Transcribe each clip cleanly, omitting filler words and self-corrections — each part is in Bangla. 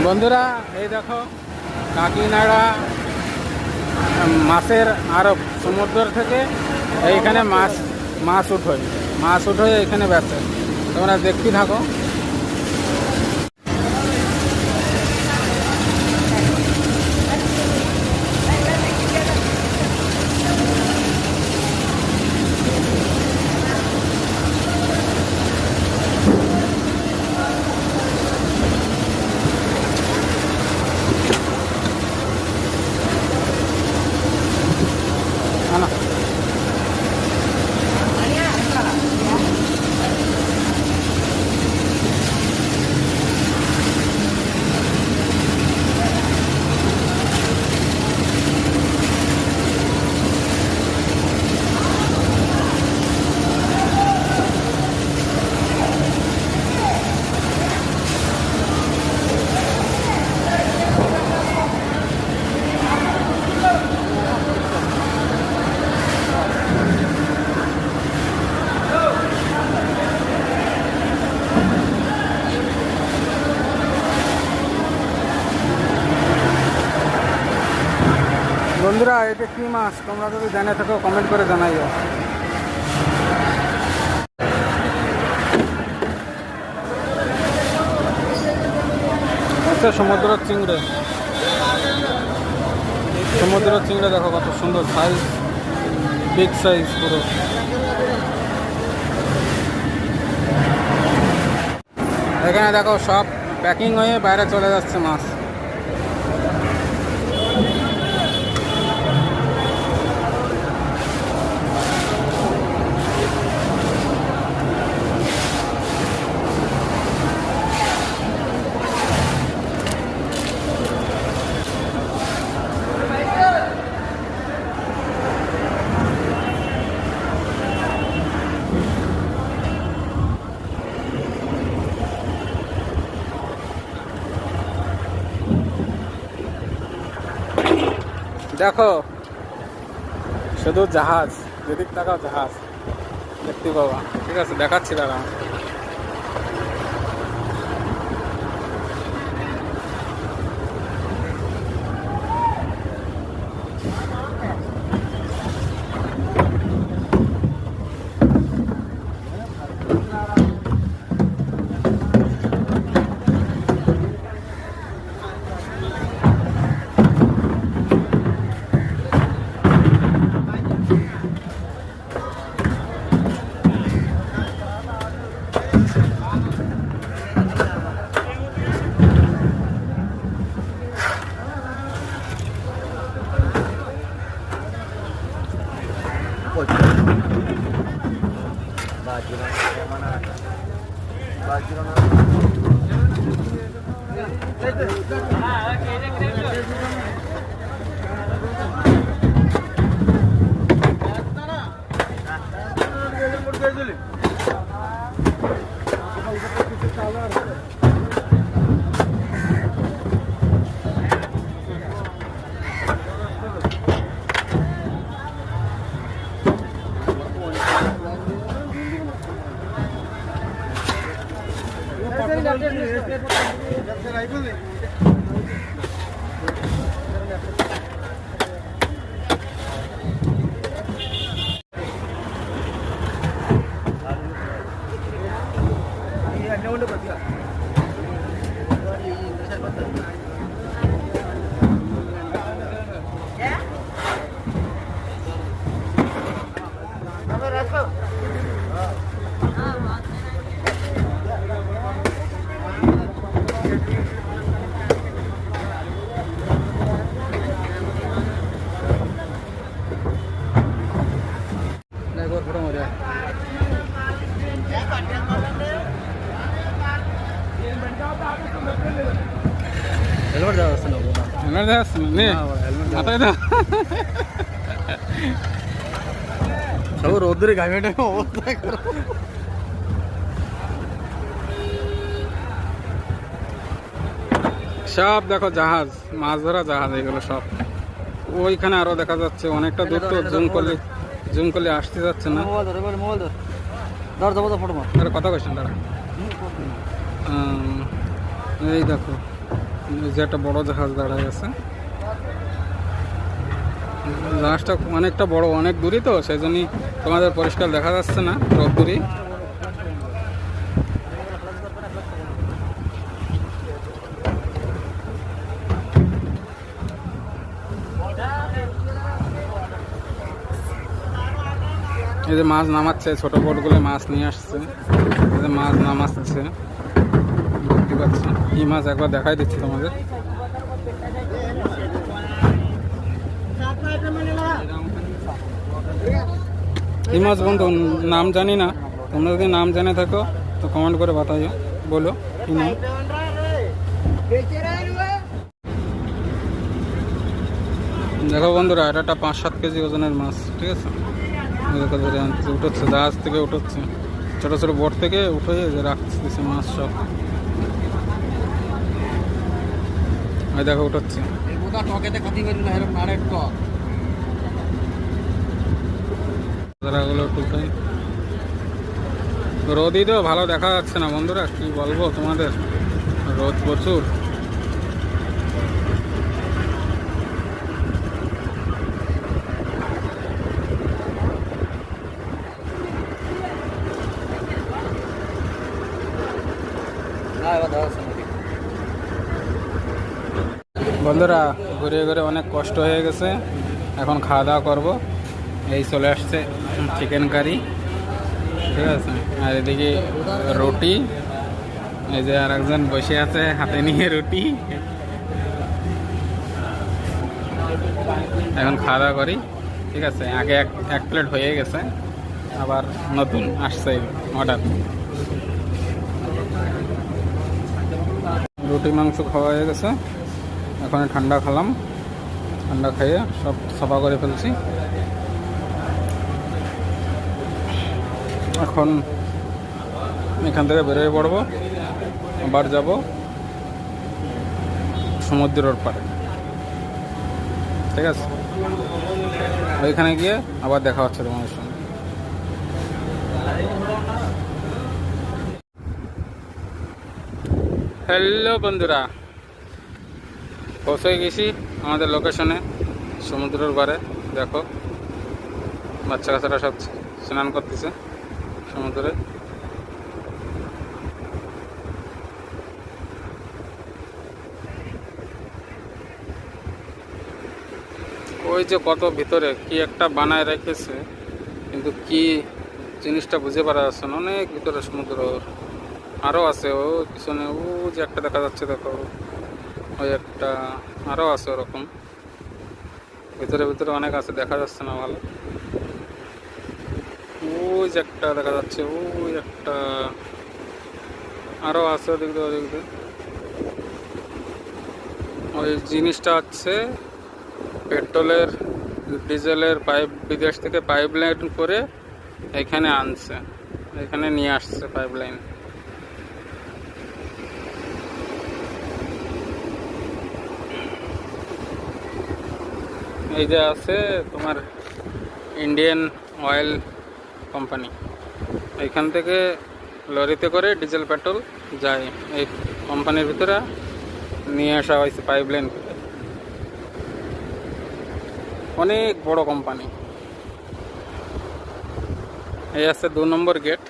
বন্ধুরা এই দেখো কাকিনাড়া মাছের আড়ত, সমুদ্র থেকে এইখানে মাছ উঠোয় এখানে বেচে। তোমরা দেখতে থাকো। বন্ধুরা এটা কি মাছ তোমরা যদি জানে থাকো কমেন্ট করে জানাইও। সমুদ্রের চিংড়ে দেখো কত সুন্দর সাইজ, বিগ সাইজ পুরো। এখানে দেখো সব প্যাকিং হয়ে বাইরে চলে যাচ্ছে মাছ। দেখো শুধু জাহাজ, যেদিক তাকাও জাহাজ দেখতে পাবা। ঠিক আছে, দেখাচ্ছি দাঁড়া। রোদ্রে গাড়িটা অবস্থা করো। সব দেখো জাহাজ, মাছ ধরা জাহাজ এগুলো সব। ওইখানে আরো দেখা যাচ্ছে অনেকটা দূর, তো জুম করলে আসতে যাচ্ছে না। কথা কোয়েশ্চেন দাঁড়া। এই দেখো এই যে একটা বড় জাহাজ দাঁড়ায় আছে। জাহাজটা অনেকটা বড়, অনেক দূরই তো, সেই জন্যই তোমাদের পরিষ্কার দেখা যাচ্ছে না রোদ্দুরি। এই যে মাছ নামাচ্ছে, ছোট বোটগুলো মাছ নিয়ে আসছে, এই যে মাছ নামাচ্ছে, দেখতে পাচ্ছি। কি মাছ একবার দেখাই দিচ্ছি তোমাদের। কি মাছ বন্ধু, নাম জানি না, তোমরা যদি নাম জেনে থাকো তো কমেন্ট করে বাতাইও, বলো কি নাম। দেখো বন্ধুরা, এটা একটা 5-7 কেজি ওজনের মাছ, ঠিক আছে। দেখো ধরে আনতেছে, উঠোচ্ছে জাহাজ থেকে, উঠোচ্ছে ছোটো ছোটো বোট থেকে উঠে রাখতেছে মাছ সব। ওই দেখো উঠোচ্ছে। রোদই তো ভালো দেখা যাচ্ছে না বন্ধুরা, কি বলবো তোমাদের, রোদ প্রচুর। বন্ধুরা ঘুরে ঘুরে অনেক কষ্ট হয়ে গেছে, এখন খাওয়া দাওয়া করবো। এই চলে আসছে চিকেন কারি, ঠিক আছে, আর এদিকে রুটি। এই যে আর একজন বসে আছে হাতে নিয়ে রুটি। এখন খাওয়া দাওয়া করি, ঠিক আছে। আগে এক প্লেট হয়ে গেছে, আবার নতুন আসছে অর্ডার। রুটি মাংস খাওয়া হয়ে গেছে, এখন ঠান্ডা খেলাম, ঠান্ডা খেয়ে সব সাফা করে ফেলছি। এখন এখান থেকে বেরোয় পড়বো, আবার যাব সমুদ্রের পাড়ে, ঠিক আছে। ওইখানে গিয়ে আবার দেখা হচ্ছে তোমাদের সঙ্গে। হ্যালো বন্ধুরা, পৌঁছে গেছি আমাদের লোকেশনে, সমুদ্রের পাড়ে। দেখো বাচ্চা কাচ্চারা সব স্নান করতেছে সমুদ্রে। ওই যে কত ভিতরে কি একটা বানায় রেখেছে, কিন্তু কি জিনিসটা বুঝে পারা যাচ্ছে না। অনেক ভিতরে সমুদ্র, আরও আছে ও পিছনে, ও যে একটা দেখা যাচ্ছে দেখো, ওই একটা আরও আছে ওরকম, ভিতরে ভিতরে অনেক আছে, দেখা যাচ্ছে না ভালো। ওই যে একটা দেখা যাচ্ছে, ওই একটা আরও আছে ওদিক দিয়ে, ওদিক দিয়ে। ওই জিনিসটা হচ্ছে পেট্রোলের ডিজেলের পাইপ, বিদেশ থেকে পাইপ লাইন করে এখানে আনছে, এখানে নিয়ে আসছে পাইপ লাইন। এই যে আছে তোমার ইন্ডিয়ান অয়েল কোম্পানি, এখান থেকে লরিতে করে ডিজেল পেট্রোল যায়, এই কোম্পানির ভিতরে নিয়ে আসা হয়েছে পাইপ লাইন করে। অনেক বড় কোম্পানি। এই আছে 2 নম্বর গেট,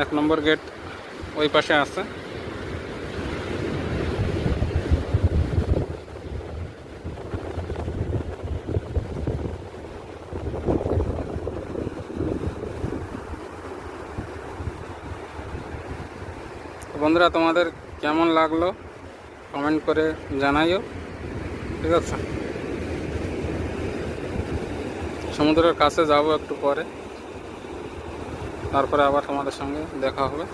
1 নম্বর গেট ওই পাশে আছে। বন্ধুরা তোমাদের কেমন লাগলো কমেন্ট করে জানাইও, ঠিক আছে। সমুদ্রের কাছে যাব একটু পরে, তারপরে আবার তোমাদের সঙ্গে দেখা হবে।